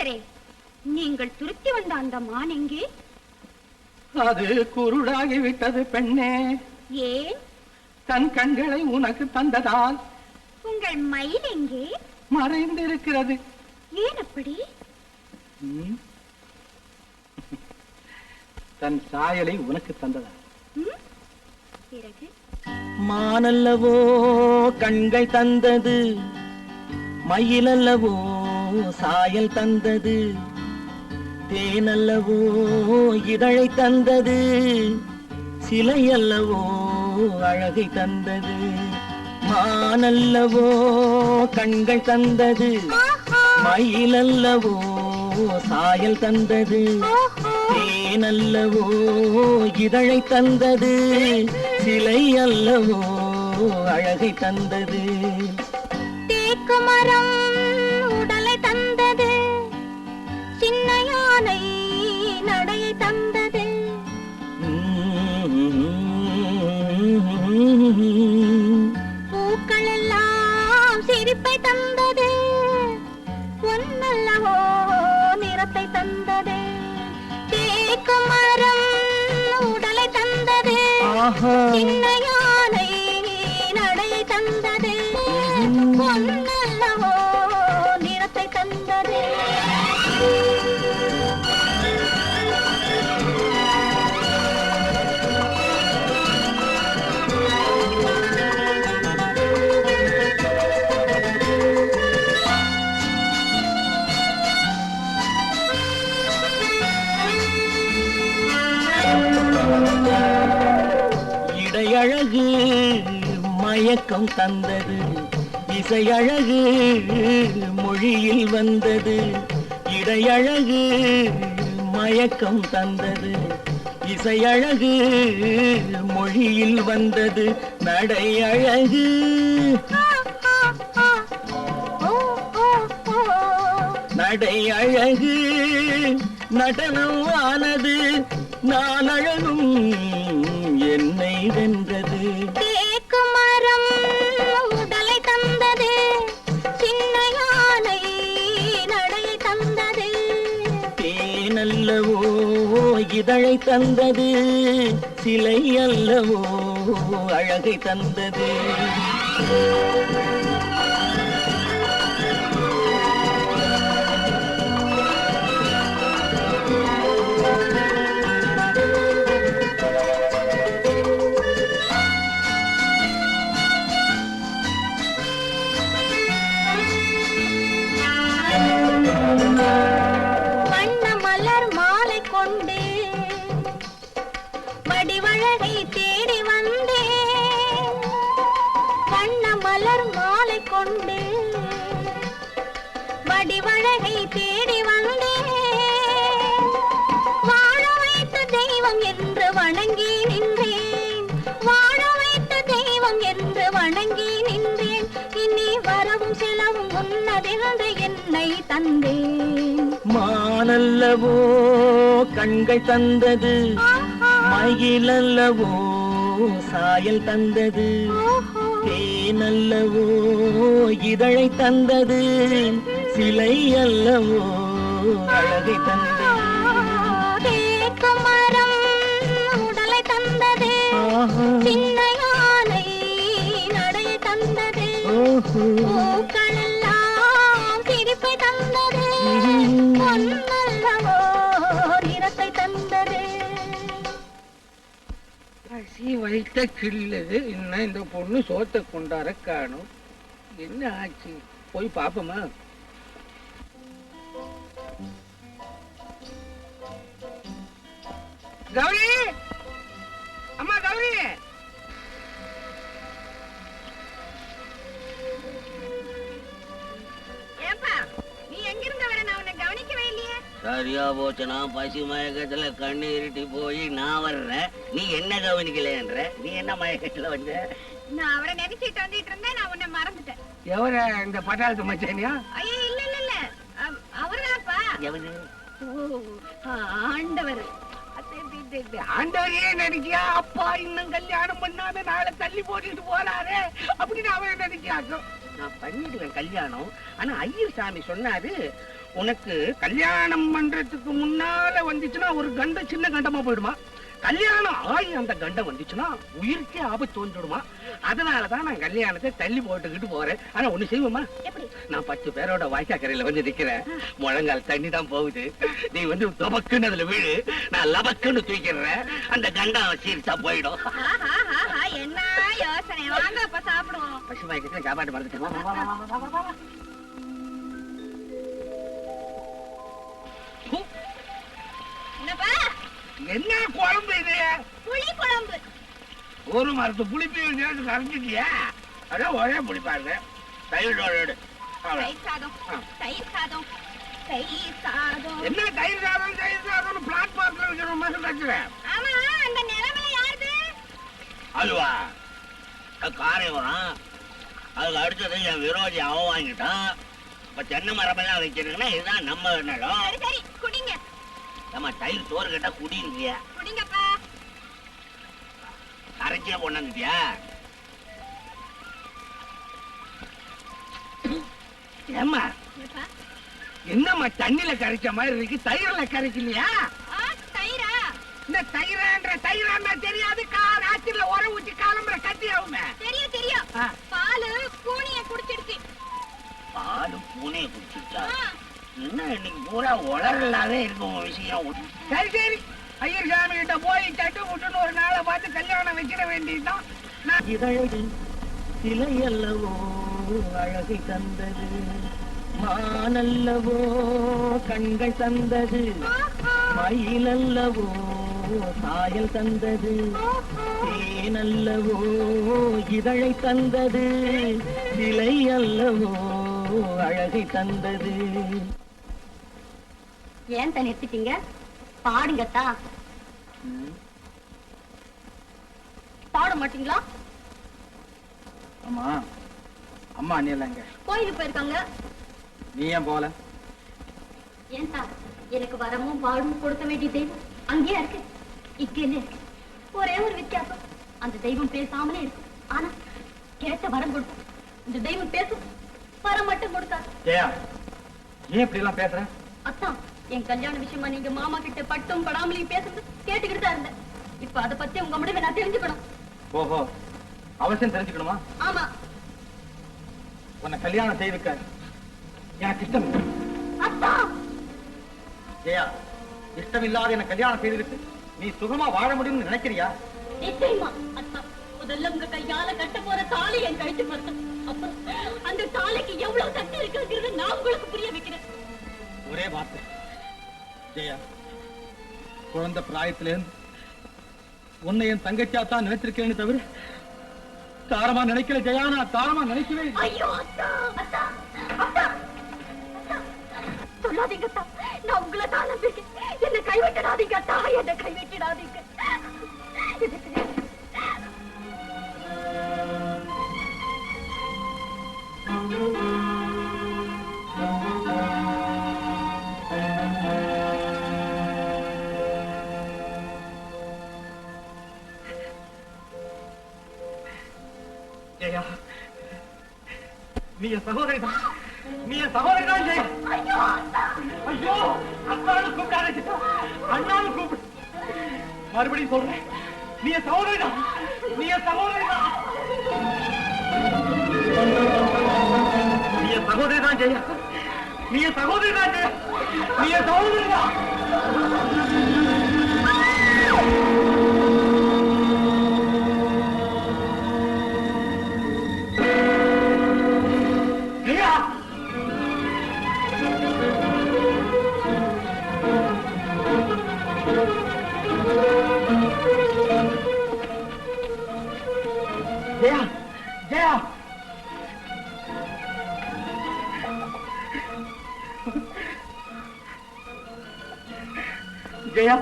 இளவரசரே, நீங்கள் துருத்தி வந்த அந்த மான் எங்கே? அது குருடாகிவிட்டது பெண்ணே. ஏன்? தன் கண்களை உனக்கு தந்ததால். உங்கள் மயில் எங்கே? மறைந்திருக்கிறது. ஏன் அப்படி? தன் சாயலை உனக்கு தந்ததால். பிறகு மானல்லவோ கண்கள் தந்தது, மயிலல்லவோ சாயல் தந்தது, தேனல்லவோ இதழை தந்தது, சிலையல்லவோ அழகை தந்தது. மானல்லவோ கண்கள் தந்தது, மயிலல்லவோ சாயல் தந்தது, தேனல்லவோ இதழை தந்தது, சிலை அல்லவோ அழகை தந்தது. தேக்கு மரம் உடலை தந்தது, சின்ன யானை நடையை தந்தது. பூக்கள் எல்லாம் சிரிப்பை தந்தது, பொன்னல்லவோ நிறத்தை தந்தது. தேக்கு மரம் உடலை தந்தது, சின்ன யானை நடையை தந்தது, பொன்னல்லவோ நிறத்தை தந்தது. இடையழகு மயக்கம் தந்தது, இசையழகு மொழியில் வந்தது. இடையழகு மயக்கம் தந்தது, இசையழகு மொழியில் வந்தது. நடையழகு நடையழகு நடனம் ஆனது, நான் அழகும் என்னை வென்றது. தேக்கு மரம் உடலை தந்தது, சின்ன யானை நடையை தந்தது, தேனல்லவோ இதழை தந்தது, சிலை அல்லவோ அழகை தந்தது. வண்ண மலர் மாலை கொண்டு வடிவழகை தேடி வந்தேன். வண்ண மலர் மாலை கொண்டு வடிவழகை தேடி வந்தேன். வாழ வைத்த தெய்வம் என்று வணங்கி நின்றேன், வாழ வைத்த தெய்வம் என்று வணங்கி நின்றேன். இனி வரவும் செலவும் உன்னதென்று என்னை தந்தேன். மானல்லவோ கண்கள் தந்தது, மயிலல்லவோ சாயல் தந்தது, தேனல்லவோ இதழை தந்தது, சிலை அல்லவோ அழகை தந்தது. தேக்கு மரம் உடலை தந்தது, சின்ன யானை நடையை தந்தது, பூக்கள் எல்லாம் சிரிப்பை தந்தது, பொன்னல்லவோ நிறத்தை தந்தது. பசி வைத்த கிள்ளு இன்னும் இந்த பொண்ணு சோத்தை கொண்டார காணும். என்ன ஆச்சு? போய் பாப்போமா? கௌரி, அம்மா கௌரி, ஏப்பா நீ எங்கிருந்து வர? நான் உன்னை கவனிக்கவே இல்லையே. சரியா போச்சுனா பசி மயக்கத்துல கண்ணு இருட்டி போய் நான் வர்றேன், நீ என்ன கவனிக்கலன்ற. நீ என்ன மயக்கத்துல வந்த? நான் அவரை நினைச்சிட்டு வந்துட்டு இருந்தேன், நான் உன்னை மறந்துட்டேன். எவர இந்த பட்டாளத்து மச்சானியா? ஐயோ இல்ல இல்ல இல்ல, அவர்தான்ப்பா. எவனு? ஆண்டவர். ஆண்டவரையே நினைக்கியா? அப்பா இன்னும் கல்யாணம் பண்ணாம நாளை தள்ளி போட்டுட்டு போறாரு அப்படின்னு அவரை நினைக்கியாக்கும். நான் பண்ணிடுவேன் கல்யாணம். ஆனா ஐயர் சாமி சொன்னாரு, உனக்கு கல்யாணம் பண்றதுக்கு முன்னால வந்துச்சுன்னா ஒரு கண்டம் சின்ன கண்டமா போயிடுமா, கல்யாணம் ஆகி அந்த கண்டம் வந்துச்சுன்னா உயிருக்கே ஆபத்து வந்துடுமா. அதனாலதான் நான் கல்யாணத்தை தள்ளி போட்டுக்கிட்டு போறேன். ஆனா ஒண்ணு செய்வோமா, நான் 10 பேரோட வாய்க்காக்கரையில வந்து நிக்கிறேன், முழங்கால் தண்ணி தான் போகுது, நீ வந்து தொபக்குன்னு அதுல வீடு, நான் லபக்குன்னு தூக்கிடுறேன், அந்த கண்டம் சீர்ஸா போயிடும். என்ன யோசனை, வாங்க அப்ப சாப்பிடுவோம். பசுமாய்க்கு சாப்பாடு மறந்துட்டேன். என்னப்பா என்ன குழம்பு இது? புளி குழம்பு. ஒரு மரத்து புளிப்பையும் சேர்த்து கரைஞ்சிட்டியா? அதான் ஒரே புளிப்பாருங்க. தயிரோடு தயிர் சாதம், தயிர் சாதம், தயிர் சாதம். என்ன தயிர் சாதம் தயிர் சாதம் பிளாட்பார்க்ல வைக்கிற மாதிரி வச்சுறேன். ஆமா, அந்த நிலைமை யாருது? அதுவா காரைவரம், அதுக்கு அடுத்தது என் விரோதி அவன் வாங்கிட்டான். இப்ப தென்னை மரமெல்லாம் வைக்கிறீங்கன்னா இதுதான் நம்ம நிலம். சரி சரி, குடிங்க. நம்ம தயிர் சோறு கேட்டா குடிங்க. குடிங்கப்பா. கரைச்சியா கொண்டாந்துட்டியா? ஏம்மா என்னப்பா? என்னம்மா தண்ணியில கரைச்ச மாதிரி இருக்கு, தயிர்ல கரைக்கலையா? தயிரா? இந்த தயிரான்னா தெரியாது, ராத்திரில உர ஊத்தி காலம்புற கட்டி ஆகுமே. தெரியும் தெரியும். பாலு பூனிய குடிச்சிடுச்சு. பாலு பூனையை குடிச்சிருச்சா? என்ன இன்னைக்கு பூரா உளறலாவே இருக்கும் விஷயம். சரி சரி, ஐயர் சாமி கிட்ட போய் தட்டு விட்டுன்னு ஒரு நாளை பார்த்து கல்யாணம் வைக்கிற வேண்டியதுதான். இதழகு சிலையல்லவோ அழகை தந்தது, மானல்லவோ கண்கள் தந்தது, மயிலல்லவோ சாயல் தந்தது, தேனல்லவோ இதழை தந்தது, சிலை அல்லவோ அழகை தந்தது. ஏன் தான் நிறுத்திட்டீங்க? பாடுங்கத்தா. பாட மாட்டீங்களா? ஆமா, அம்மா அண்ணி இல்லைங்க. கோயிலுக்கு போயிருக்காங்க. நீ ஏன் போல? ஏன் தான் எனக்கு வரமும் பாடும் கொடுக்க வேண்டிய தெய்வம் அங்கேயே இருக்கு, இங்கே இருக்கு. ஒரே ஒரு வித்தியாசம், அந்த தெய்வம் பேசாமலே இருக்கும், ஆனா கேட்ட வரம் கொடுக்கும். இந்த தெய்வம் பேசும், வரம் மட்டும் கொடுக்காது. ஜெயா, ஏன் இப்படி எல்லாம் பேசுற? அத்தான், என் கல்யாண விஷயமா நீங்க மாமா கிட்ட பட்டும் படாமலையும் பேசுறது கேட்டுக்கிட்டு தான் இருந்தேன். இப்ப அதை பத்தி உங்க முடிவை நான் தெரிஞ்சுக்கணும். ஓஹோ, அவசியம் தெரிஞ்சுக்கணுமா? ஆமா. உன்னை கல்யாணம் செய்துக்க எனக்கு இஷ்டம் இல்லை. அத்தா, ஜெயா, இஷ்டம் இல்லாத என்ன கல்யாணம் செய்திருக்கு நீ சுகமா வாழ முடியும்னு நினைக்கிறியா? நிச்சயமா. அத்தா, முதல்ல உங்க கையால கட்ட போற தாலி என் கழிச்சு பார்த்தேன். அப்புறம் அந்த தாலிக்கு எவ்வளவு சக்தி இருக்குங்கிறத நான் உங்களுக்கு புரிய வைக்கிறேன். ஒரே வார்த்தை ஜெயா, குழந்தை பிராயத்திலேருந்து உன்னை என் தங்கச்சியா தான் நினைச்சிருக்கேன்னு தவிர தாரமா நினைக்கல ஜெயா, நான் தாரமா நினைக்கவே இல்லை. ஐயோ அத்தா, அத்தா, அத்தா, அத்தா, சொல்லாதீங்க அத்தா, நான் உங்களை தான் நம்பிருக்கேன். என்னை கைவிட்டுடாதீங்க அத்தா, என்னை கைவிட்டுடாதீங்க. ஜெயா, நீ என் சகோதரி தான், நீ என் சகோதரி தான் ஜெயா. ஐயோ அத்தா, ஐயோ, அண்ணாலும் கூப்பிடாத ஜெயா, அண்ணாலும் கூப்பிடு. மறுபடியும் சொல்றேன், நீ என் சகோதரி தான், நீ என் சகோதரி தான், நீ என் சகோதரி தான் ஜெயா, நீ என் சகோதரி தான் ஜெயா, நீ என் சகோதரி தான். ஜெயா, ஜெயா, ஜெயா,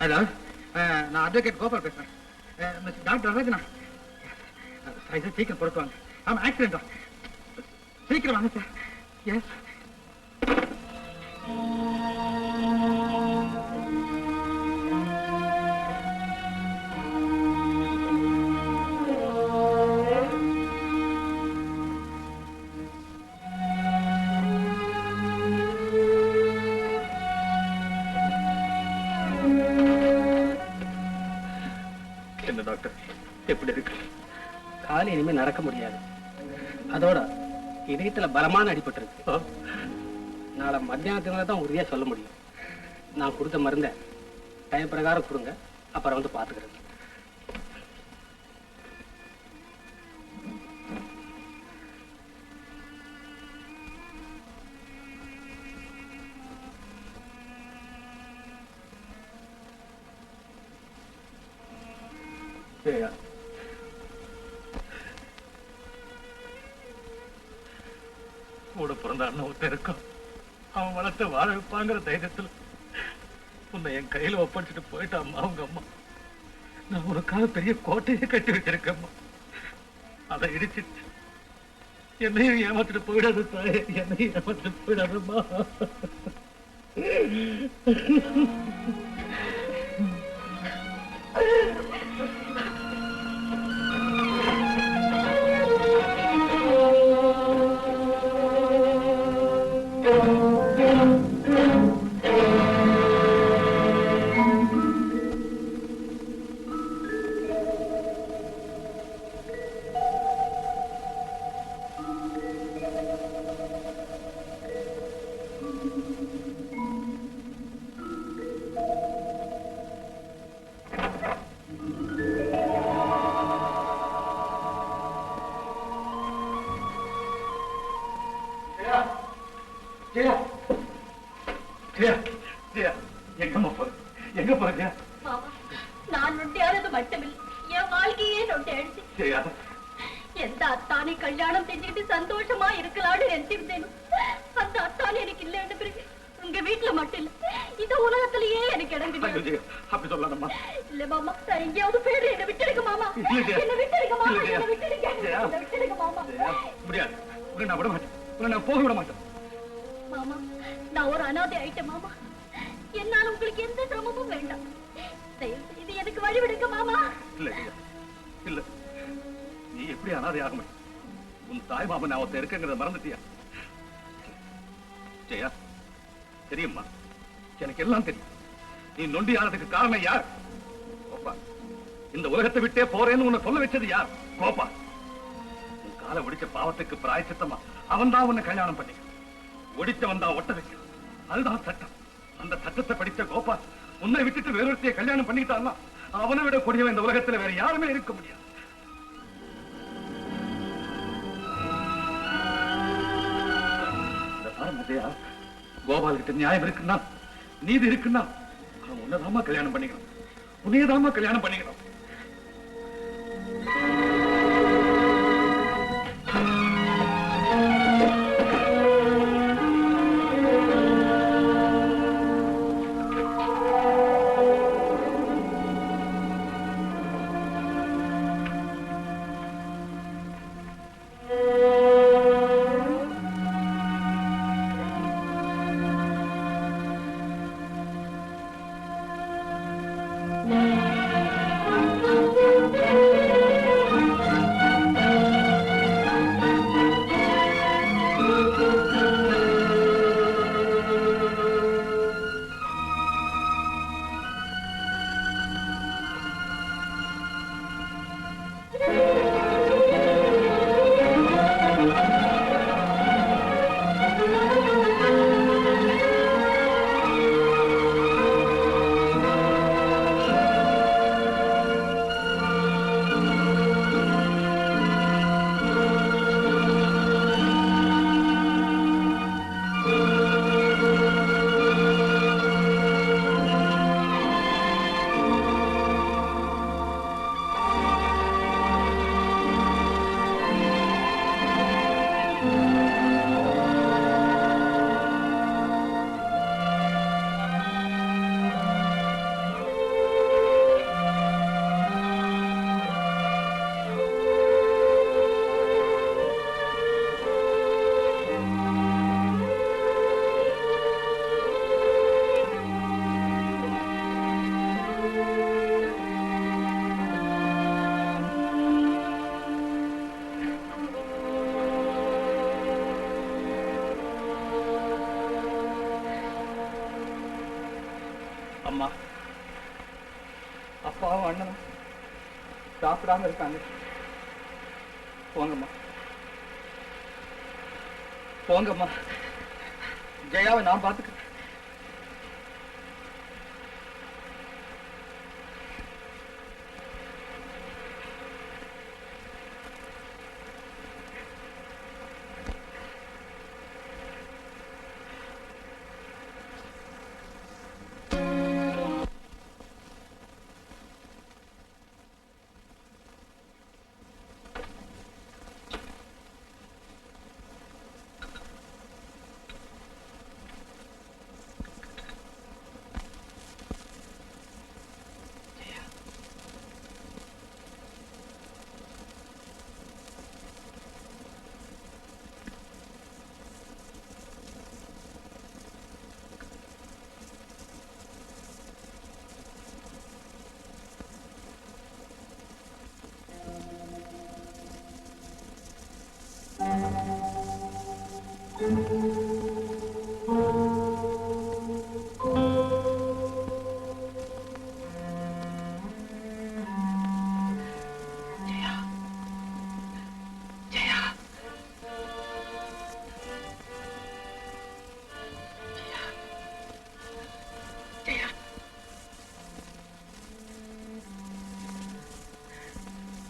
ஹலோ, நான் அட்வொகேட் கோபால் பேசுறேன். மிஸ் டாக்டர் ரத்னா, சார் சீக்கிரம் பொறுத்துவாங்க. ஆமா ஆக்சிடென்டா, சீக்கிரம் வாங்க சார். எஸ் என்ன டாக்டர் எப்படி இருக்கு? காலை இனிமே நடக்க முடியாது. அதோட இதயத்துல பலமான அடிபட்டிருக்கு. நாளை மத்தியானத்துல தான் உறுதியா சொல்ல முடியும். நான் கொடுத்த மருந்த டைம் பிரகாரம் கொடுங்க, அப்புறம் வந்து பாத்துக்கிறேன். கூட பிறந்த அண்ணன் ஒருத்தன் இருக்கும். அவன் வளர்த்து வாழ வைப்பாங்கிற தைரியத்துல உன்னை என் கையில ஒப்படைச்சிட்டு போயிட்டாம்மா அவங்க அம்மா. நான் உனக்காக பெரிய கோட்டையே கட்டி வச்சிருக்கேம்மா. அதை இடிச்சிட்டு என்னையும் ஏமாத்திட்டு போயிடாது தாயே, என்னையும் ஏமாத்திட்டு போயிடாதம்மா. எங்கம்மா போற? எங்க போறீங்க? மாமா, நான் நொண்டியானது மட்டுமில்லை, என் வாழ்க்கையே நொண்டியாயிடுச்சு. எந்த அத்தானை கல்யாணம் செஞ்சுக்கிட்டு சந்தோஷமா இருக்கலாம்னு நினைச்சிருந்தேன். அந்த அத்தானை எனக்கு இல்லைன்னு பிறகு உங்க வீட்டுல மட்டும் இல்ல, இந்த உலகத்திலேயே எனக்கு இடம் கிடையாது. அப்படி சொல்லலாமா? இல்ல மாமா, நான் எங்கேயாவது போயிடு, என்ன விட்டுடுங்க மாமா. என்ன விட்டுடுங்க மாமா, என்ன விட்டுடுங்க, என்ன விட்டுடுங்க மாமா. முடியாது, உன்னை நான் விட மாட்டேன், உன்னை நான் போக விட மாட்டேன். மாமா, நான் ஒரு அனாதை ஆயிட்டேன் மாமா. என்னால உங்களுக்கு எந்த சிரமமும் வேண்டாம். இது எனக்கு வழி விடுங்க மாமா. இல்ல இல்ல, நீ எப்படி அனாதை ஆக முடியும்? உன் தாய் மாமன் நான் ஒருத்தர் இருக்குங்கிறத மறந்துட்டியா? ஜெயா, தெரியுமா, எனக்கு எல்லாம் தெரியும். நீ நொண்டி ஆனதுக்கு காரணம் யார்? கோபா. இந்த உலகத்தை விட்டே போறேன்னு உன்னை சொல்ல வச்சது யார்? கோபா. உன் காலை ஒடிச்ச பாவத்துக்கு பிராயச்சித்தமா அவன் தான் உன்னை கல்யாணம் பண்ணி ஒடிச்சவன் தான் ஒட்ட வைக்க. அதுதான் சட்டம். அந்த சட்டத்தை படிச்ச கோபா உன்னை விட்டுட்டு வேறொருத்தைய கல்யாணம் பண்ணிக்கிட்டான்னா அவனை விட கூடியவன் இந்த உலகத்துல வேற யாருமே இருக்க முடியாது. கோபால் கிட்ட நியாயம் இருக்குன்னா, நீதி இருக்குன்னா, அவன் உன்னதாமா கல்யாணம் பண்ணிக்கணும், உன்னையதாமா கல்யாணம் பண்ணிக்கணும். அப்பாவும் அண்ணனும் சாப்பிடாம இருக்காங்க. போங்கம்மா, போங்கம்மா. ஜெயாவை நான் பார்த்துக்கிறேன்.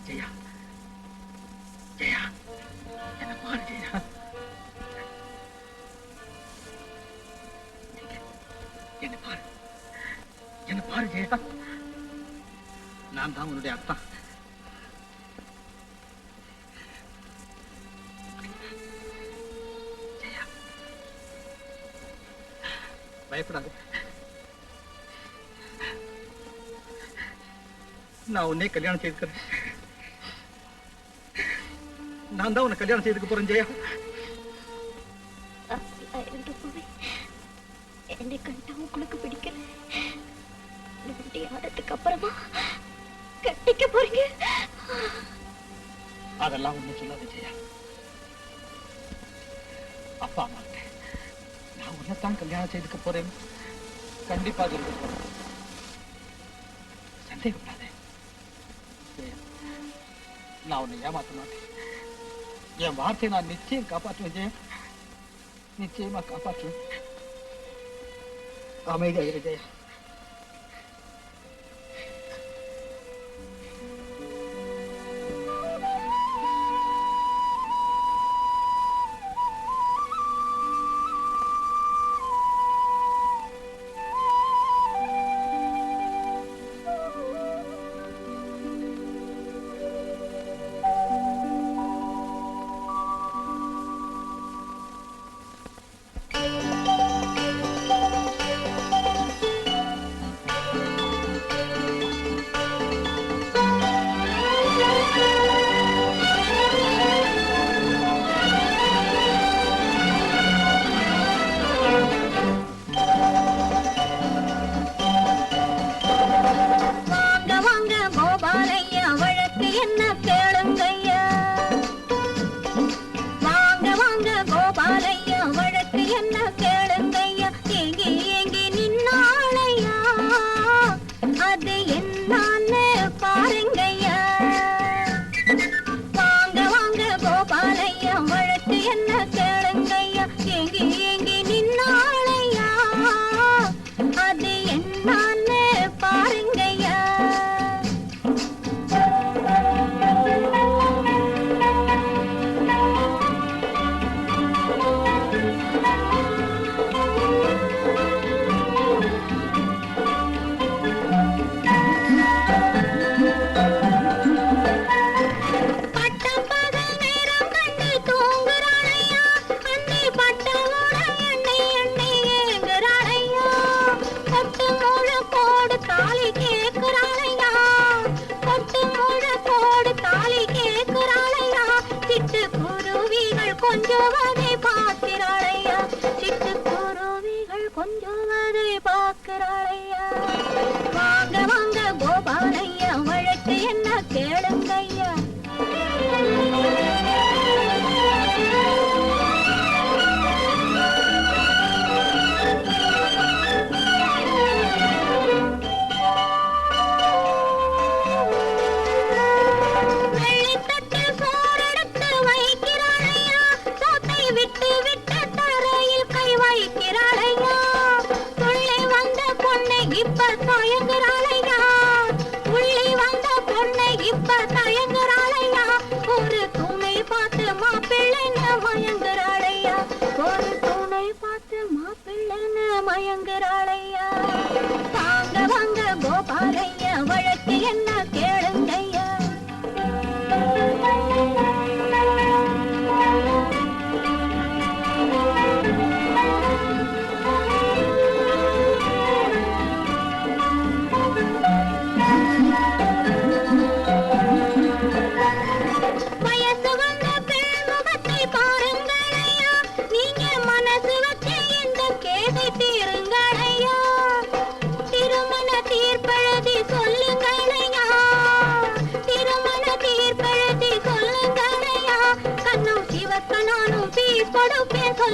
ஜெயா, ஜெயா, என்ன பாரு ஜெயா. என்ன பாரு, என்ன பாரு ஜெயா. நான் தான் உன்னுடைய அப்பா. ஜெயா, பயப்படாது. நான் உன்னே கல்யாணம் செய்துக்கிறேன். நான் தான் உன்னை கல்யாணம் செய்துக்க போறேன் ஜெயா. என்னை கண்டா உங்களுக்கு பிடிக்கல. ஆனதுக்கு அப்புறமா கட்டிக்க போறீங்க. அதெல்லாம் ஒண்ணு சொல்லாத ஜெயா. அப்பா அம்மாட்ட நான் உன்னைத்தான் கல்யாணம் செய்துக்க போறேன். கண்டிப்பா சொல்ல போறேன். சந்தேகப்படாதே. நான் உன்னை ஏமாத்த மாட்டேன். என் வார்த்தையை நான் நிச்சயம் காப்பாற்றுவேன் ஜெயா. நிச்சயமா காப்பாற்றுவேன். அமைதியா இரு ஜெயா.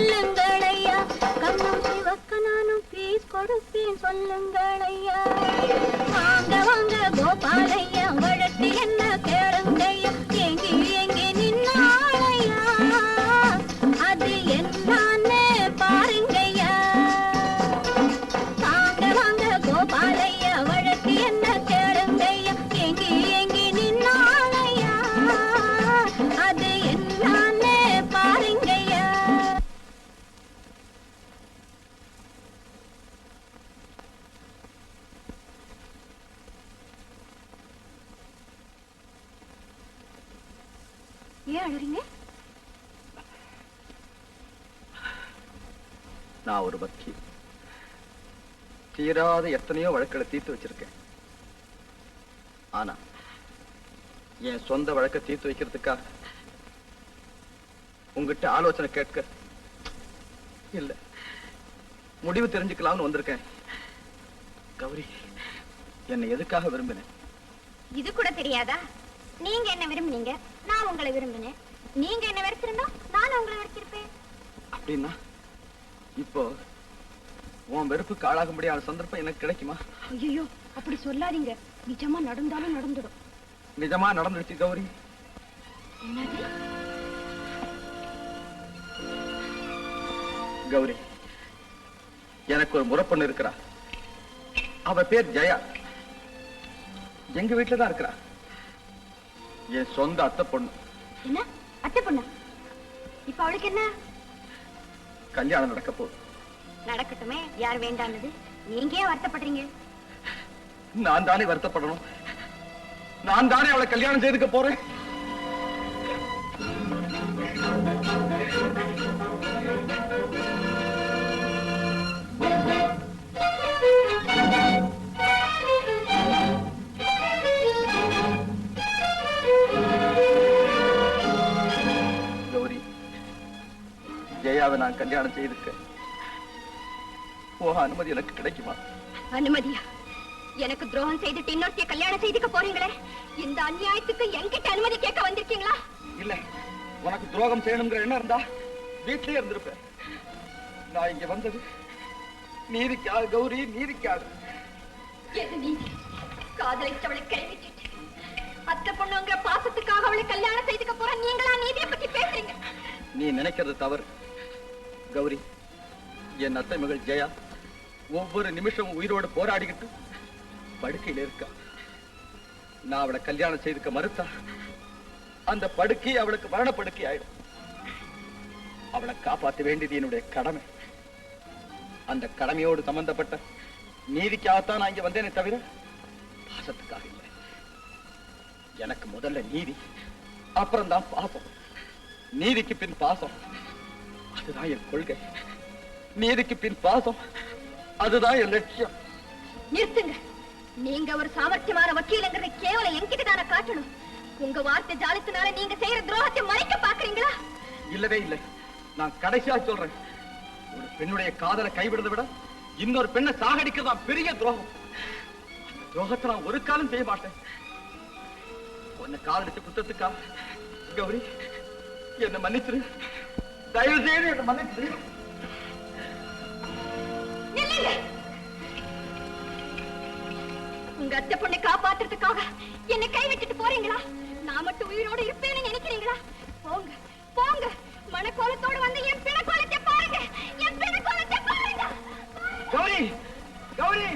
நில்லுங்கள் ஐயா, கண்ணம் சிவக்க நானும் பீஸ் கொடுப்பேன் சொல்லுங்கள் ஐயா. வாங்க வாங்க கோபாலையா, வழக்கு என்ன கேளுங்கய்யா, எங்கி எங்கி நின்னாளையா, அது என்னன்னு பாருங்கய்யா. வாங்க வாங்க கோபாலையா, வழக்கு என்ன கேளுங்கய்யா, எங்கி எங்கி நின்னாளையா, அது என்னன்னு பாருங்கய்யா. ஏன் அழுறீங்க? நான் ஒரு வக்கீல். தீராத எத்தனையோ வழக்குகளை தீர்த்து வச்சிருக்கேன். ஆனா என் சொந்த வழக்கை தீர்த்து வைக்கிறதுக்காக உங்ககிட்ட ஆலோசனை கேட்க இல்ல, முடிவு தெரிஞ்சுக்கலாம்னு வந்திருக்கேன். கௌரி, என்னை எதுக்காக விரும்பினேன்? இது கூட தெரியாதா? நீங்க என்ன விரும்புனீங்க, நான் உங்களை விரும்பினேன். நீங்க என்ன வெறுத்திருந்தா நான் உங்களை வெறுத்திருப்பேன். அப்படின்னா இப்போ உன் வெறுப்புக்கு ஆளாகும்படியான சந்தர்ப்பம் எனக்கு கிடைக்குமா? ஐயோ, அப்படி சொல்லாதீங்க. நிஜமா நடந்தாலும் நடந்துடும். நிஜமா நடந்துடுச்சு கௌரி. என்னது? கௌரி, எனக்கு ஒரு முறப்பொண்ணு இருக்கிறா. அவ பேர் ஜெயா. எங்க வீட்டுல தான் இருக்கிறா. என் சொந்த அத்தை பொண்ணு. என்ன அத்தை பொண்ணு? இப்ப அவளுக்கு என்ன? கல்யாணம் நடக்க போகுது. நடக்கட்டுமே, யார் வேண்டானது? நீங்க ஏன் வருத்தப்படுறீங்க? நான் தானே வருத்தப்படணும். நான் தானே அவளை கல்யாணம் செய்துக்க போறேன். கௌரி, ஜெயாவை நான் கல்யாணம் செய்துக்க அனுமதி எனக்கு கிடைக்குமா? அனுமதியா? எனக்கு துரோகம் செய்துட்டு இன்னொருத்தைய கல்யாணம் செய்துக்க போறீங்களே, இந்த அநியாயத்துக்கு என்கிட்ட அனுமதி கேட்க வந்திருக்கீங்களா? இல்ல, உனக்கு துரோகம் செய்யணுங்கிற எண்ணம் இருந்தா வீட்டிலே இருந்திருப்பேன். நான் இங்க வந்தது நீதிக்காக கௌரி, நீதிக்காக. எது நீதி? காதலிச்சவளை கைவிட்டுட்டு அத்தை பொண்ணுங்கிற பாசத்துக்காக அவளை கல்யாணம் செய்துக்க போற நீங்களா நீதியை பத்தி பேசுறீங்க? நீ நினைக்கிறது தவறு கௌரி. என் அத்தை மகள் ஜெயா ஒவ்வொரு நிமிஷமும் உயிரோடு போராடிக்கிட்டு படுக்கையில இருக்கா. நான் அவளை கல்யாணம் செய்துக்க மறுத்தா அந்த படுக்கை அவளுக்கு மரணப்படுக்கை ஆயிடும். அவளை காப்பாற்ற வேண்டியது என்னுடைய கடமை. அந்த கடமையோடு சம்பந்தப்பட்ட நீதிக்காகத்தான் நான் இங்க வந்தேனே தவிர பாசத்துக்காக இல்லை. எனக்கு முதல்ல நீதி, அப்புறம் தான் பாசம். நீதிக்கு பின் பாசம், அதுதான் என் கொள்கை. நீதிக்கு பின் பாசம், அதுதான் என் லட்சியம். நிறுத்துங்க. நீங்க ஒரு சாமர்த்தியமான வக்கீலுங்கிறத கேவலம் என்கிட்ட தானே காட்டணும். உங்க வார்த்தை ஜாலத்தினால நீங்க செய்யற துரோகத்தை மறைக்க பாக்குறீங்களா? இல்லவே இல்லை. நான் கடைசியா சொல்றேன், ஒரு பெண்ணுடைய காதலை கைவிடுறதை விட இன்னொரு பெண்ணை சாகடிக்கிறதான் பெரிய துரோகம். அந்த துரோகத்தை நான் ஒரு காலம் செய்ய மாட்டேன். உன்னை காதலிச்ச குத்தத்துக்கா கௌரி என்னை மன்னிச்சிரு. தயவு செய்து என்னை மன்னிச்சிரு. உங்க அத்தை பொண்ணை காப்பாத்துறதுக்காக என்னை கைவிட்டுட்டு போறீங்களா? நான் மட்டும் உயிரோடு இருப்பேன்னு நினைக்கிறீங்களா? போங்க போங்க, மனக்கோலத்தோடு வந்து என் பிணக்கோலத்தை பாருங்க, என் பிணக்கோலத்தை பாருங்க. கௌரி, கௌரி,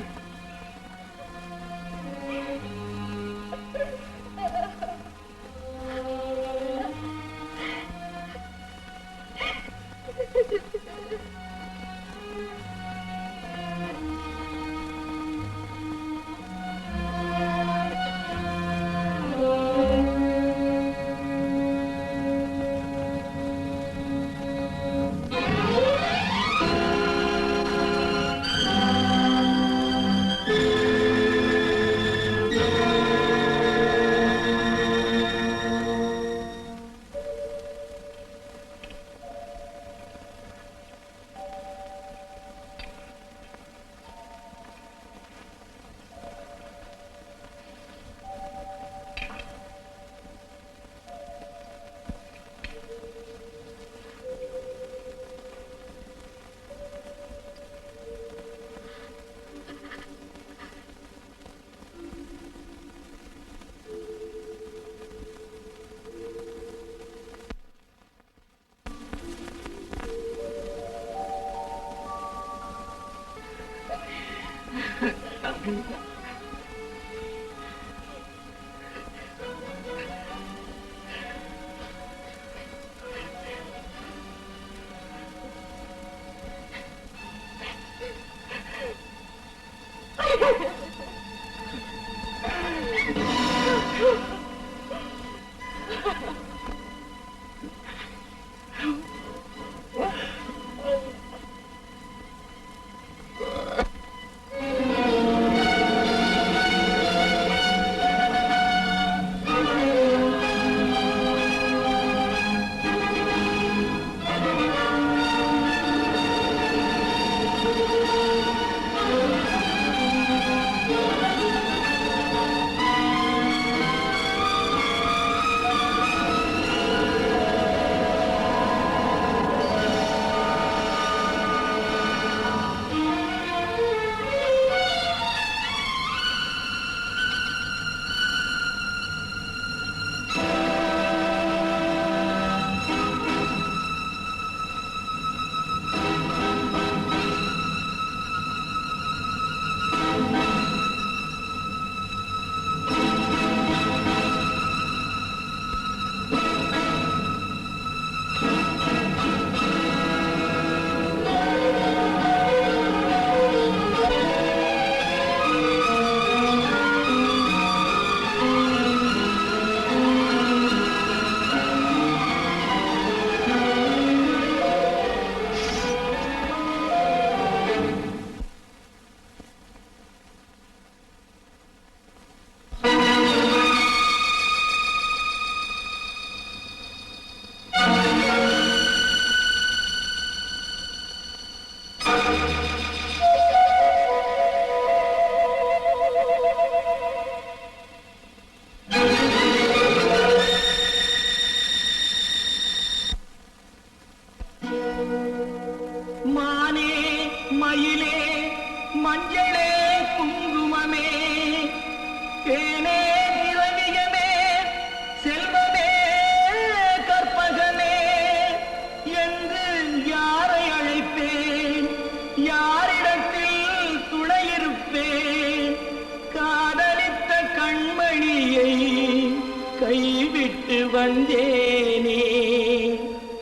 கைவிட்டு வந்தேனே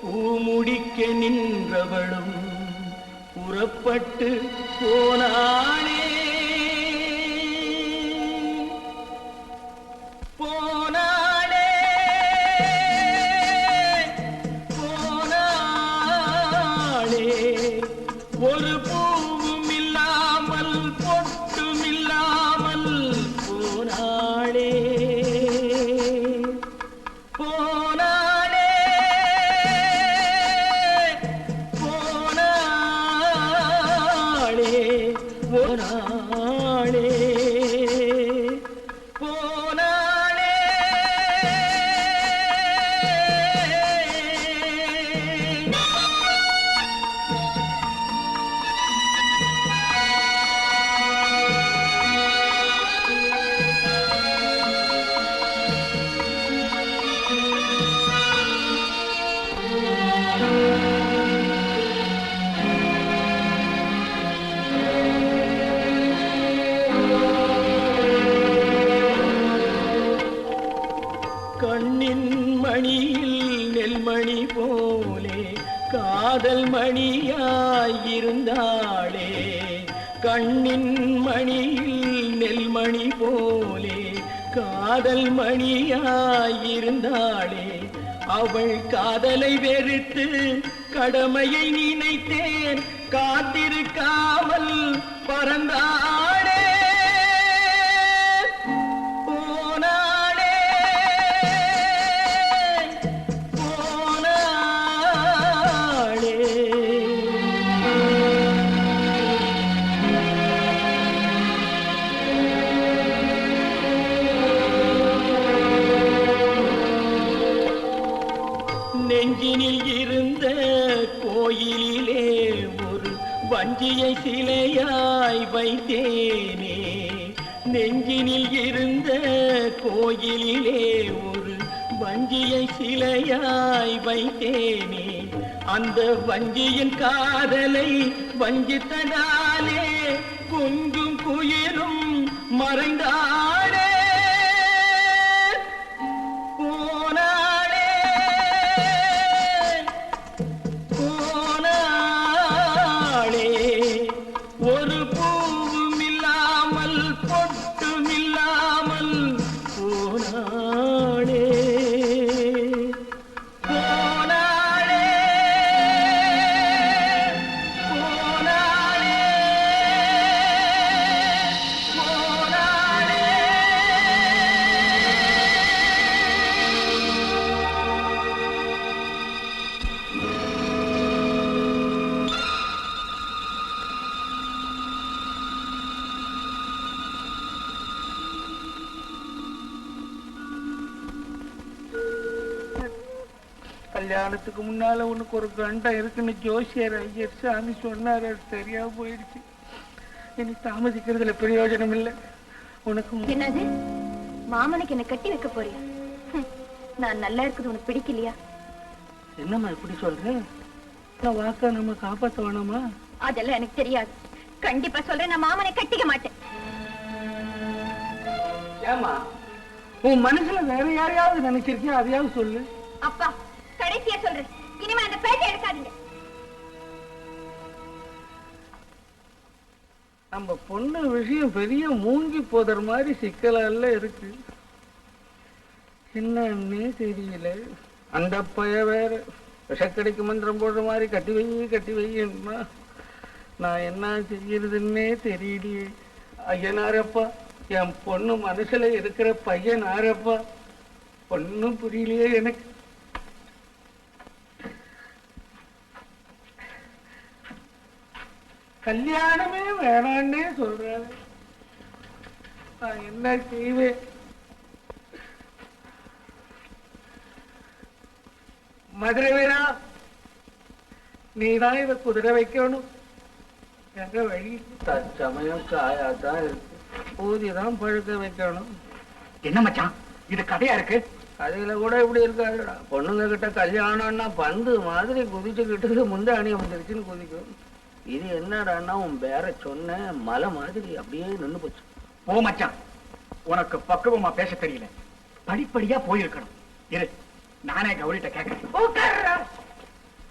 பூமுடிக்க நின்றவளும் புறப்பட்டு போனானே போனானே போனானே ஒரு பூவும் இல்லாமல் பொட்டும் இல்லாமல் போனாளே போனாளே போனாளே போனாளே போனாளே கண்ணின் மணியில் நெல்மணி போலே காதல் மணியாயிருந்தாளே கண்ணின் மணியில் நெல்மணி போலே காதல் மணியாயிருந்தாளே அவள் காதலை வெறுத்து கடமையை நினைத்தேன் காத்திருக்காமல் பறந்தாளே நெஞ்சினில் இருந்த கோயிலிலே ஒரு வஞ்சியை சிலையாய் வைத்தேனே நெஞ்சினில் இருந்த கோயிலிலே ஒரு வஞ்சியை சிலையாய் வைத்தேனே அந்த வஞ்சியின் காதலை வஞ்சித்ததாலே குஞ்சும் குயிலும் மறைந்தாளே போனாளே போனாளே ஒரு பூவும் இல்லாமல் பொட்டும் இல்லாமல் போனாளே போனாளே போனாளே போனாளே. கல்யாணத்துக்கு முன்னால உனக்கு ஒரு கண்டம் இருக்குன்னு ஜோசியர் ஐயர் சாமி சொன்னாரு. அது சரியா போயிடுச்சு. இனி தாமதிக்கிறதுல பிரயோஜனம் இல்லை. உனக்கு என்னது மாமனுக்கு என்ன கட்டி வைக்க போறியா? நான் நல்லா இருக்குது உனக்கு பிடிக்கலையா? என்னம்மா இப்படி சொல்ற? வாக்கா நம்ம காப்பாத்த வேணாமா? அதெல்லாம் எனக்கு தெரியாது. கண்டிப்பா சொல்றேன், நான் மாமனை கட்டிக்க மாட்டேன். ஏமா உன் மனசுல வேற யாரையாவது நினைச்சிருக்கியா? அதையாவது சொல்லு. அப்பா கடைசியா சொல்றேன், இனிமே அந்த பேச்சை எடுக்காதீங்க. நம்ம பொண்ணு விஷயம் பெரிய மூங்கி போதற மாதிரி சிக்கலால இருக்கு. என்னன்னே தெரியல. அந்த பைய வேற விஷக்கடிக்கு மந்திரம் போடுற மாதிரி கட்டி வைன்னா நான் என்ன செய்யறதுன்னே தெரியலையே. ஐயனாரப்பா, என் பொண்ணு மனசுல இருக்கிற பையன் ஆரப்பா, பொண்ணும் புரியலையே எனக்கு. கல்யாணமே வேணான்னே சொல்றாரு. நான் என்ன செய்வேன்? மதுரை வீரா, நீதான் இதை குதிரை வைக்கணும். எங்க வழி தற்சமயம் காயாதான் இருக்கு. ஊதிதான் பழுக்க வைக்கணும். என்ன மச்சான் இது கதையா இருக்கு? கதையில கூட இப்படி இருக்காதுடா. பொண்ணுங்க கிட்ட கல்யாணம்னா பந்து மாதிரி குதிச்சுக்கிட்டு முந்தாணி வந்துருச்சுன்னு குதிக்கும். இது என்னடான்னா உன் பேர சொன்ன மலை மாதிரி அப்படியே நின்னு போச்சு. ஓ மச்சான், உனக்கு பக்குவமா பேச தெரியல. படிப்படியா போயிருக்கணும். இரு, நானே கௌரிட்ட கேட்கிறேன்.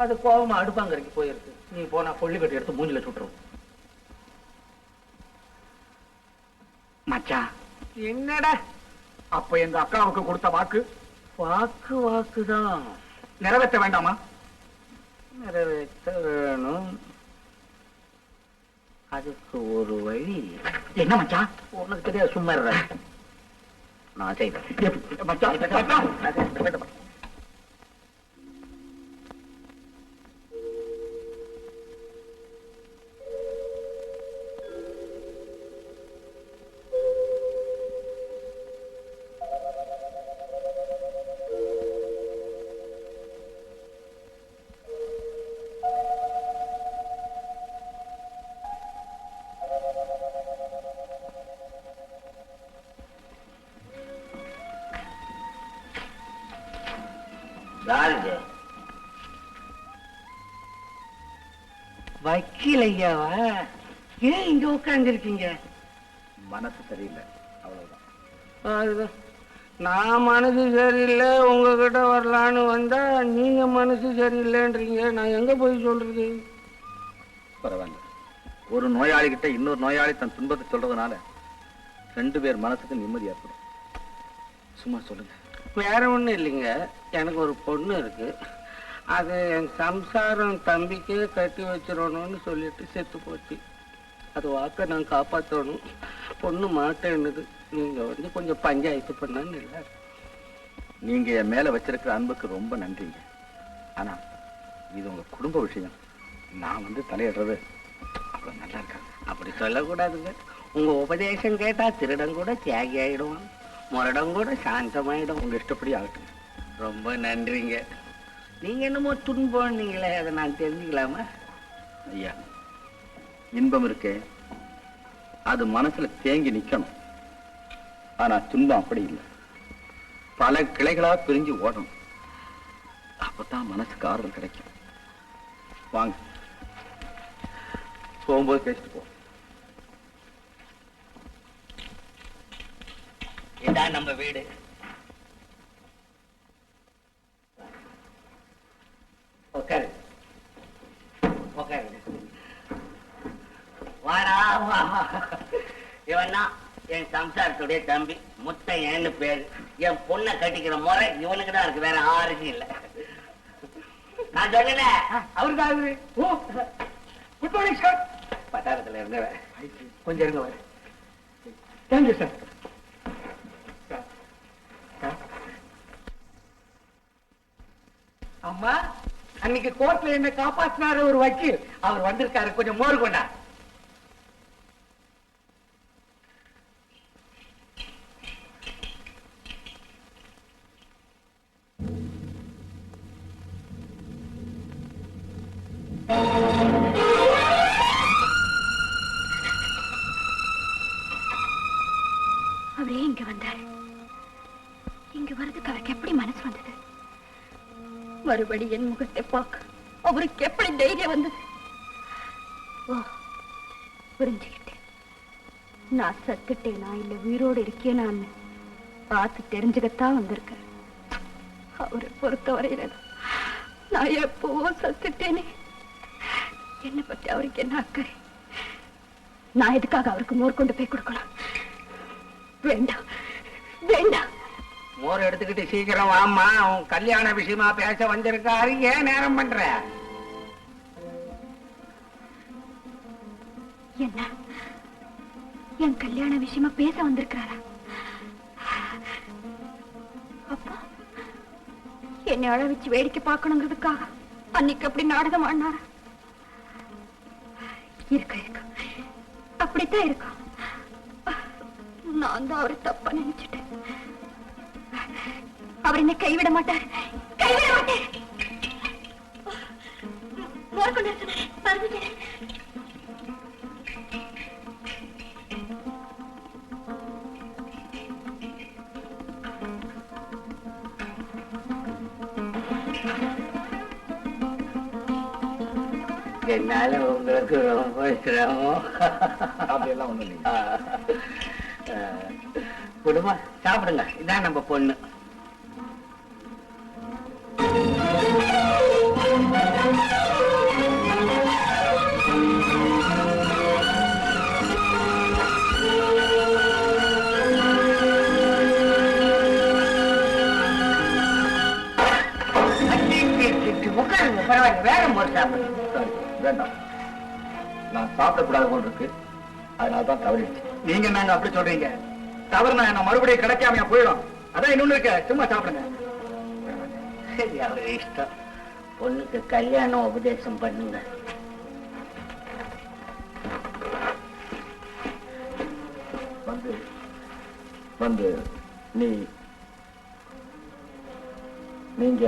அது கோபமா அடுப்பாங்கரைக்கு போயிருக்கு. நீ போனா கொள்ளிக்கட்டு எடுத்து மூஞ்சில சுட்டுரும். மச்சான், என்னடா? அப்ப எங்க அக்காவுக்கு கொடுத்த வாக்கு வாக்குதான் நிறைவேற்ற வேண்டாமா? நிறைவேற்ற வேணும். அதுக்கு ஒரு வழி. என்ன மச்சான்? உனக்கு தெரியாது, சும்மா இருடா. நான் செய்வேன். மச்சான், மச்சான். வக்கீல் ஐயாவா? ஏன் இங்க உட்கார்ந்துருக்கீங்க? மனசு சரியில்லை, அவ்வளவுதான். அதுதான். நான் மனசு சரியில்லை உங்ககிட்ட வரலான்னு வந்தா நீங்க மனசு சரியில்லைன்றீங்க. நான் எங்க போய் சொல்றது? பரவாயில்ல. ஒரு நோயாளி கிட்ட இன்னொரு நோயாளி தன் துன்பத்தை சொல்றதுனால 2 பேர் மனசுக்கு நிம்மதி ஏற்படும். சும்மா சொல்லுங்க. வேற ஒண்ணும் இல்லைங்க. எனக்கு ஒரு பொண்ணு இருக்கு. அது என் சம்சாரம் தம்பிக்கே கட்டி வச்சிடணும்னு சொல்லிட்டு செத்து போச்சு. அது வாக்க நான் காப்பாற்றணும். பொண்ணு மாட்டேன்னுது. நீங்க வந்து கொஞ்சம் பஞ்சாயத்து பண்ணான்னு இல்லை. நீங்க என் மேல வச்சிருக்கிற அன்புக்கு ரொம்ப நன்றிங்க. ஆனா இது உங்க குடும்ப விஷயம். நான் வந்து தலையிடுறது அவ்வளவு நல்லா இருக்காது. அப்படி சொல்லக்கூடாதுங்க. உங்க உபதேசம் கேட்டா திருடம் கூட தியாகி ஆயிடுவான், முரடம் கூட சாந்தமாயிடும். உங்க இஷ்டப்படி ஆகட்டும். ரொம்ப நன்றிங்க. நீங்க என்னமோ துன்பம்னீங்களே, அதை நான் தெரிஞ்சுக்கலாமா? ஐயா, இன்பம் இருக்கே அது மனசுல தேங்கி நிக்கணும். ஆனா துன்பம் அப்படி இல்லை. பல கிளைகளா பிரிஞ்சு ஓடணும். அப்பதான் மனசுக்கு ஆறுதல் கிடைக்கும். வாங்க, போகும்போது பேசிட்டு போ. இதான் நம்ம வீடு. உட்காரு உட்காரு. வாடா வா. இவன் தான் என் சம்சாரத்துடைய தம்பி முத்தையன்னு பேரு. என் பொண்ணை கட்டிக்கிற முறை இவனுக்கு தான் இருக்கு, வேற யாருக்கும் இல்ல. நான் சொல்லல அவருதான் அவரு. ஓ குட் மார்னிங் சார். பட்டாளத்துல இருந்தவன். கொஞ்சம் இருங்க வர. Thank you sir. அம்மா, அன்னைக்கு கோர்ட்ல என்ன காப்பாத்தினாரு ஒரு வக்கீல், அவர் வந்திருக்காரு. கொஞ்சம் மோர் கொண்டா. அவரே இங்க வந்தாரு. இங்க வர்றதுக்கு அவருக்கு எப்படி மனசு வந்தது? மறுபடி என் முகத்தை பார்க்க அவருக்கு எப்படி தைரியம் வந்தது? ஓ, புரிஞ்சுக்கிட்டேன். நான் சத்துட்டேனா இல்ல உயிரோடு இருக்கேனான்னு பார்த்து தெரிஞ்சுக்கத்தான் வந்திருக்கேன். அவரை பொறுத்தவரையில நான் எப்பவோ சத்துட்டேனே. என்னை பத்தி அவருக்கு என்ன அக்கறை? நான் எதுக்காக அவருக்கு மோர் கொண்டு போய் கொடுக்கணும்? வேண்டாம் வேண்டாம். மோர் எடுத்துக்கிட்டு சீக்கிரம் வாம்மா. உன் கல்யாண விஷயமா பேச வந்திருக்காரு. ஏன் நேரம் பண்ற? என்ன என் கல்யாண விஷயமா பேச வந்திருக்கிறாரா? அப்பா என்னை அழ வச்சு வேடிக்கை பார்க்கணுங்கிறதுக்காக அன்னைக்கு அப்படி நாடகம் ஆடினாரா? இருக்க இருக்க அப்படித்தான் இருக்கும். நான் தான் அவரை தப்பா நினைச்சிட்டேன். அவர் என்ன கைவிட மாட்டார், கைவிட மாட்டார். மோர் கொண்டு வர சொன்னாரு, மறந்துட்டேன். என்னால உங்களுக்கு ரொம்ப சிரமம். அப்படியெல்லாம் ஒண்ணும் இல்லைங்க. குடும்பம் சாப்பிடுங்க. இதான் நம்ம பொண்ணு. உட்காருங்க, பரவாயில்ல. வேற மோர் சாப்பிடுங்க. வேண்டாம், நான் சாப்பிடக்கூடாது போல் இருக்கு, அதனாலதான் தவறிடுச்சு. நீங்க நாங்க அப்படி சொல்றீங்க, தவறுனா என்ன மறுபடியும் கிடைக்காம போயிடும். அதான் இன்னொன்னு இருக்க, சும்மா சாப்பிடுங்க. சரி, அவரு இஷ்டம். பொண்ணுக்கு கல்யாணம் உபதேசம் பண்ணுங்க. வந்து வந்து நீங்க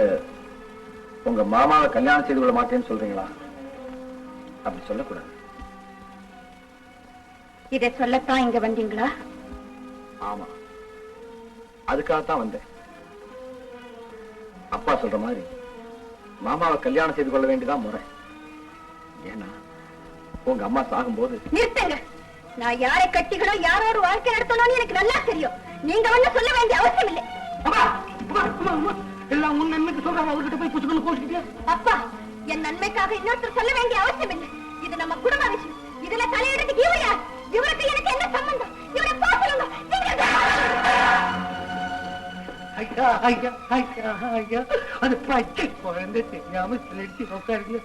உங்க மாமாவை கல்யாணம் செய்து கொள்ள மாட்டேன்னு சொல்றீங்களா? அப்படி சொல்லக்கூடாது. இதை சொல்லத்தான் இங்க வந்தீங்களா? ஆமா, அதுக்காகத்தான் வந்தேன். அப்பா சொல்ற மாதிரி மாமாவை கல்யாணம் செய்து கொள்ள வேண்டியதான் முறை. ஏன்னா உங்க அம்மா சாகும்போது... நிறுத்துங்க. நான் யாரை கட்டிக்கணும், யாரோட வாழ்க்கை நடத்தணும்னு எனக்கு நல்லா தெரியும். நீங்க ஒண்ணு சொல்ல வேண்டிய அவசியம் இல்லை. எல்லாம் உன் நன்மைக்கு சொல்றாங்க, அவர்கிட்ட போய் புச்சுக்கணும் கோச்சிக்கிட்டே. அப்பா, என் நன்மைக்காக இன்னொருத்தர் சொல்ல வேண்டிய அவசியம் இல்லை. இது நம்ம குடும்ப விஷயம். இதுல தலையிடுறதுக்கு இவ யார்? இவருக்கு எனக்கு என்ன சம்பந்தம்? இவரை பாத்துருங்க. ஐயா ஐயா ஐயா ஐயா, அது பச்சை குழந்தை தெரியாம சிலட்டி உட்காருங்க.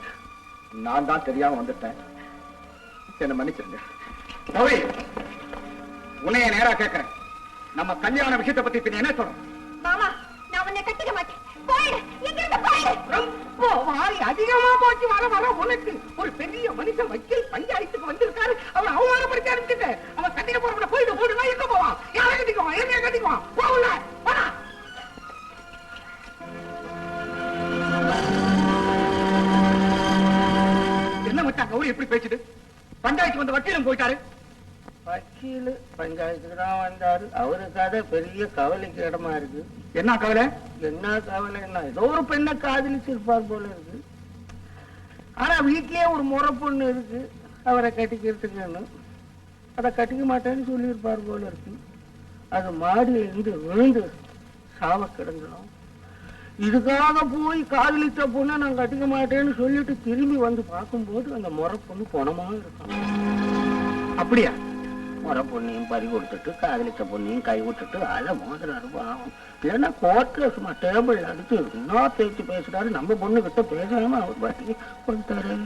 நான் தான் தெரியாம வந்துட்டேன், என்ன மன்னிச்சிருங்க. கௌரி, உன்னைய நேரா கேட்கிறேன், நம்ம கல்யாண விஷயத்தை பத்தி பின்ன என்ன சொல்றோம்? மாமா, நான் உன்னை கட்டிக்க மாட்டேன். போயிடு, இங்கிருந்து போயிடு. ரொம்ப வாரி அதிகமா போச்சு. வர வர உனக்கு ஒரு பெரிய மனுஷன் வக்கீல் பஞ்சாயத்துக்கு வந்திருக்காரு, அவன் அவமானப்படுத்தி அனுப்பிச்சுட்டு அவன் கட்டிக்க போறவன போயிடு போடுனா எங்க போவான்? யாரை கட்டிக்குவான்? என்னைய கட்டிக்குவான்? போகல போடா. என்ன மச்சான் கௌரி எப்படி பேச்சுது? பஞ்சாயத்து வந்த வக்கீலும் போயிட்டாரு. வக்கீல் பஞ்சாயத்துக்கு தான் வந்தாரு. அவரு கதை பெரிய கவலைக்கு இடமா இருக்கு. என்ன கவலை? என்ன கவலைன்னா, ஏதோ ஒரு பெண்ணை காதலிச்சிருப்பார் போல இருக்கு. ஆனா வீட்லயே ஒரு முறை பொண்ணு இருக்கு, அவரை கட்டிக்கிறதுக்குன்னு. அதை கட்டிக்க மாட்டேன்னு சொல்லியிருப்பார் போல இருக்கு. அது மாடியில இருந்து விழுந்து சாவ கிடந்துடும். இதுக்காக போய் காதலித்த பொண்ணை நான் கட்டிக்க மாட்டேன்னு சொல்லிட்டு திரும்பி வந்து பார்க்கும்போது அந்த முறை பொண்ணு பணமா இருக்கும். அப்படியா? முறை பொண்ணையும் பறி கொடுத்துட்டு காதலித்த பொண்ணையும் கை விட்டுட்டு அலை மோதலாரு பாவம். இல்லைன்னா கோர்ட்ல சும்மா டேபிள் அடிச்சு இன்னும் பேச்சு பேசுறாரு. நம்ம பொண்ணு கிட்ட பேசாம அவர் பாட்டிக்கு கொடுத்தாரு.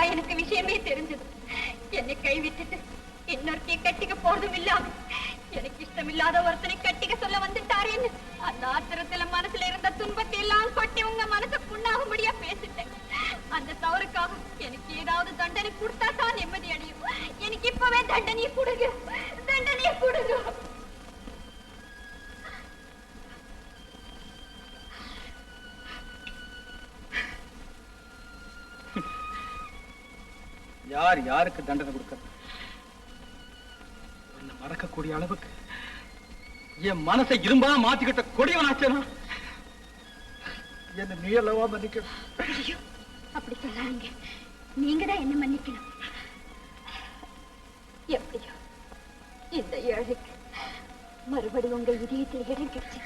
எனக்கு விஷயமே தெரிஞ்சது. என்னை கைவிட்டுட்டு இன்னொருத்தையை கட்டிக்க போறதும் இல்லாம எனக்கு இஷ்டமில்லாத ஒருத்தனை கட்டிக்க சொல்ல வந்துட்டாரேன்னு அந்த ஆத்திரத்துல மனசுல இருந்த துன்பத்தை எல்லாம் கொட்டி உங்க மனசை புண்ணாகும்படியா பேசிட்டேன். அந்த தவறுக்காக எனக்கு ஏதாவது தண்டனை கொடுத்தா தான் நிம்மதி அடையும். எனக்கு இப்பவே தண்டனையை கொடுங்க, தண்டனையை கொடுங்க. யார் யாருக்கு தண்டனை கொடுக்க? உன்னை மறக்கக்கூடிய அளவுக்கு என் மனசை இரும்பா மாத்திக்கிட்ட கொடியவனாச்சேனா? என்ன நீ அல்லவா மன்னிக்கணும்? ஐயோ, அப்படி சொல்லாதீங்க. நீங்க தான் என்ன மன்னிக்கணும். எப்படியோ இந்த ஏழைக்கு மறுபடியும் உங்க இதயத்தில் இடம் கிடைச்சு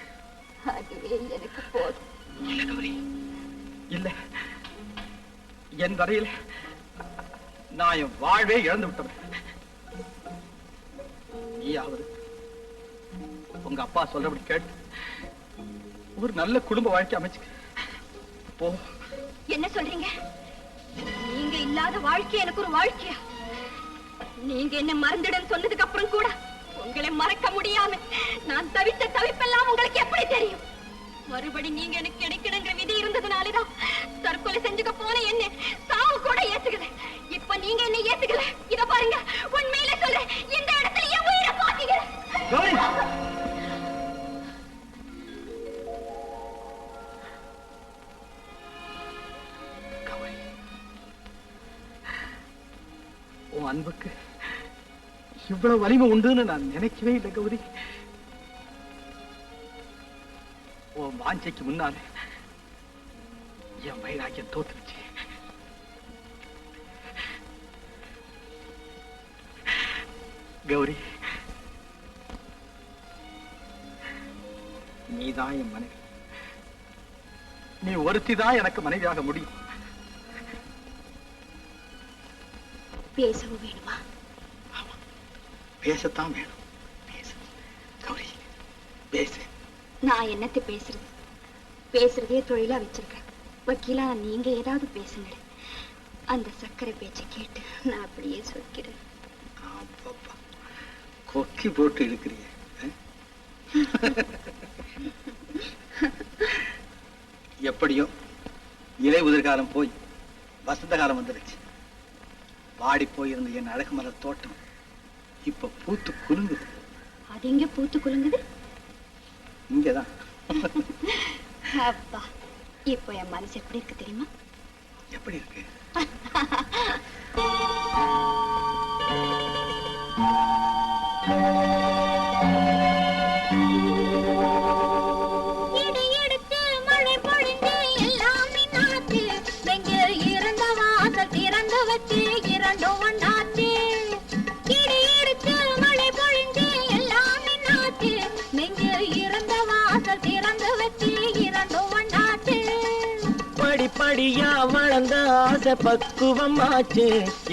அதுவே எனக்கு போதும். இல்ல கௌரி, இல்ல. என் வரையில நான் என் வாழ்வே இழந்து விட்டவன். நீயாவது உங்க அப்பா சொல்றபடி கேட்டு ஒரு நல்ல குடும்ப வாழ்க்கை அமைச்சு போ. என்ன சொல்றீங்க? நீங்க இல்லாத வாழ்க்கை எனக்கு ஒரு வாழ்க்கையா? நீங்க என்ன மறந்துடன் சொன்னதுக்கு அப்புறம் கூட உங்களை மறக்க முடியாம நான் தவித்த தவிப்பெல்லாம் உங்களுக்கு எப்படி தெரியும்? மறுபடி நீங்க எனக்கு கிடைக்கணுங்கிற விதி இருந்ததுனாலதான் தற்கொலை செஞ்சுக்க போன என்ன சாவு கூட ஏத்துக்கல. இப்ப நீங்க என்ன ஏத்துக்கல. இத பாருங்க, உண்மையிலே சொல்றேன், இந்த இடத்துல என் உயிரை பாத்தீங்க. உன் அன்புக்கு இவ்வளவு வலிமை உண்டுன்னு நான் நினைக்கவே இல்லை கௌரி. உன் வாஞ்சைக்கு முன்னால என் வைராக்கியம் தோத்துருச்சு. கௌரி, நீதான் என் மனைவி. நீ ஒருத்திதான் எனக்கு மனைவியாக முடியும். பேசவும் வேணுமா? பேசத்தான் வேணும். பேசு கௌரி, பேசு. நான் என்னத்தை பேசுறது? பேசுறதே தொழிலா வச்சிருக்கேன். வக்கீலா நீங்க ஏதாவது பேசுங்க. அந்த சக்கரை பேச்சை கேட்டு நான் அப்படியே சொல்கிறேன். கொக்கி போட்டு இருக்கிறீங்க. எப்படியோ இலை உதிர்காலம் போய் வசந்த காலம் வந்துருச்சு. வாடி போயிருந்த என் அழகு மலர் தோட்டம் இப்ப பூத்து குலுங்குது. அது எங்க பூத்து குலுங்குது? இங்கதான். அப்பா, இப்போ என் மனசு எப்படி இருக்கு தெரியுமா? எப்படி இருக்கு? படிப்படியா வளர்ந்த ஆசை பக்குவம் ஆச்சு.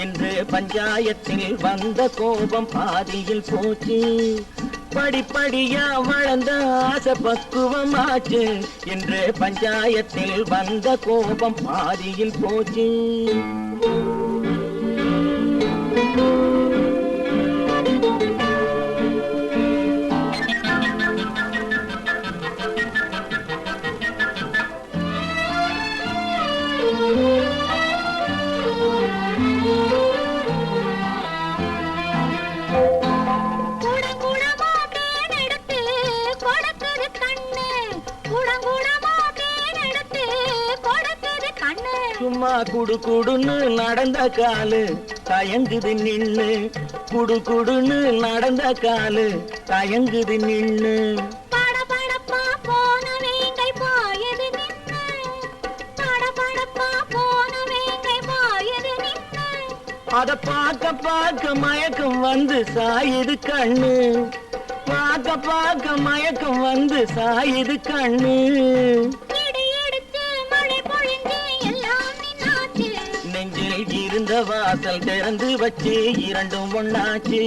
இன்று பஞ்சாயத்தில் வந்த கோபம் பாதியில் போச்சு. படிப்படியா வளர்ந்த ஆசை பக்குவம் ஆச்சு. இன்று பஞ்சாயத்தில் வந்த கோபம் பாதியில் போச்சு. அம்மா குடு குடுன்னு நடந்த காலு தயங்குது நின்னு, குடு குடுன்னு நடந்த காலு தயங்குது நின்னு. படபடப்பா போன வேங்கை பாயது நின்னு, படபடப்பா போன வேங்கை பாயது நின்னு. அத பார்க்க பார்க்க மயக்கம் வந்து சாயுது கண்ணு, பார்க்க பார்க்க மயக்கம் வந்து சாயுது கண்ணு. இடி இடிச்சு மழை பொழிஞ்சு எல்லாம் நின்னாச்சு, நெஞ்சில் இருந்த வாசல் திறந்து வச்சு இரண்டும் ஒண்ணாச்சு.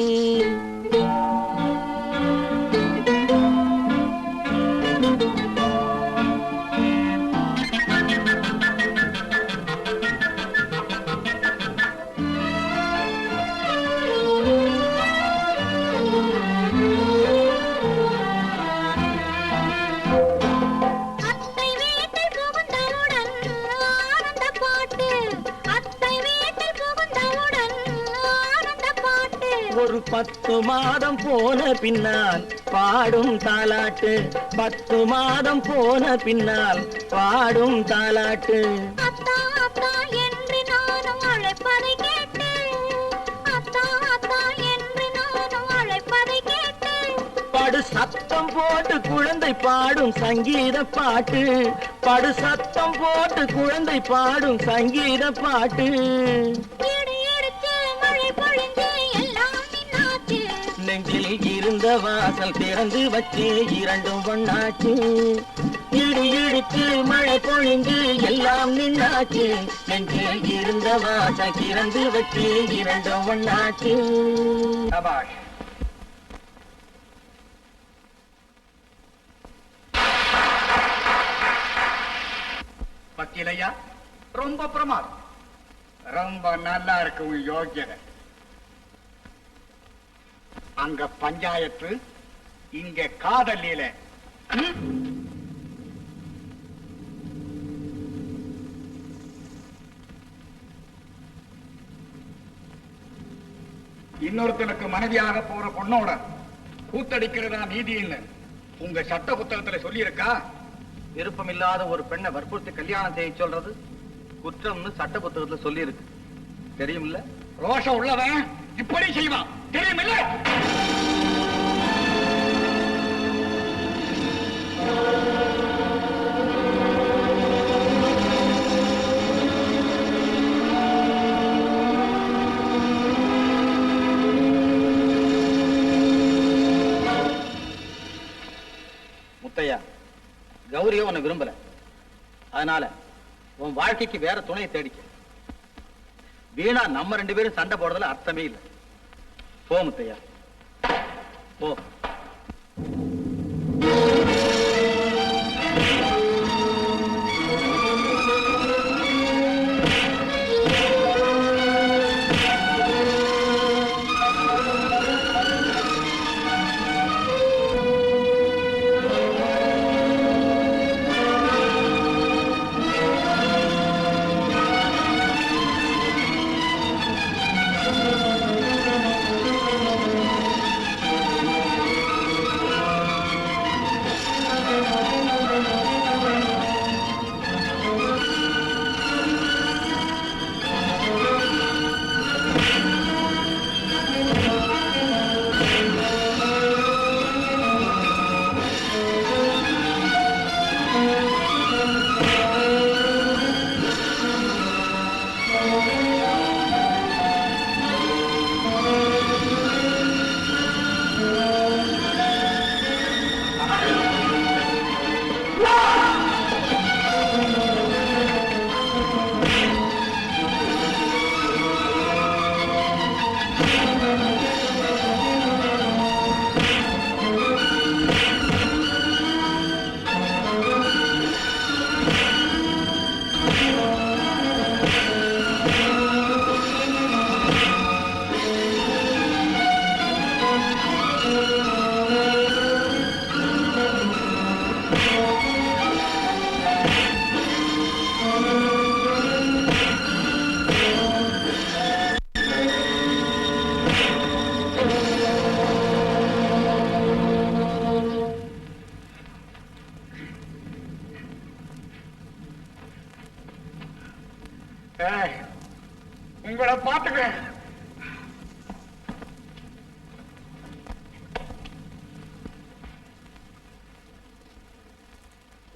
அத்தை வீட்டில் புகுந்தவுடன் ஆனந்த பாட்டு, அத்தை வீட்டில் புகுந்தவுடன் ஆனந்த பாட்டு. ஒரு 10 மாதம் போன பின்னால் பாடும் தாலாட்டு, 10 மாதம் போன பின்னால் பாடும் தாலாட்டு. அத்தா அத்தா என்று நானும் அழைப்பதை கேட்டு, அத்தா அத்தா என்று நானும் அழைப்பதை கேட்டு. படு சத்தம் போட்டு குழந்தை பாடும் சங்கீத பாட்டு, படு சத்தம் போட்டு குழந்தை பாடும் சங்கீத பாட்டு. இடி இடிச்சு மழை பொழிஞ்சு எல்லாம் நின்னாச்சு, நெஞ்சில் இருந்த வாசல் திறந்து வச்சு இரண்டும் ஒண்ணாச்சு. இடி இடித்து மழை பொழிஞ்சு எல்லாம் நின்னாச்சு, நெஞ்சில் இருந்த வாசல் திறந்து வச்சு இரண்டும் ஒண்ணாச்சு. சபாஷ். வக்கீலையா, ரொம்ப பிரமாதம், ரொம்ப நல்லா இருக்கு உன் யோக்கியதை. அங்க பஞ்சாயத்து, இங்க காதல் லீலை. இன்னொருத்தனுக்கு மனைவியாக போற பொண்ணோட கூத்தடிக்கிறதா நீதின்னு உங்க சட்ட புத்தகத்துல சொல்லி இருக்கா? விருப்பமில்லாத ஒரு பெண்ணை வற்புறுத்தி கல்யாணம் செய்ய சொல்றது குற்றம்னு சட்ட புத்தகத்துல சொல்லி இருக்கு, தெரியுமில்ல? ரோஷம் உள்ளவன் இப்படி செய்வான், தெரியுமில்ல? முத்தையா, கௌரியை உன்னை விரும்பல, அதனால உன் வாழ்க்கைக்கு வேற துணையை தேடிக்க. வீணா நம்ம 2 பேரும் சண்டை போடுறதுல அர்த்தமே இல்லை. போ முத்தையா, போ. உங்களை பாத்துக்கிறேன்.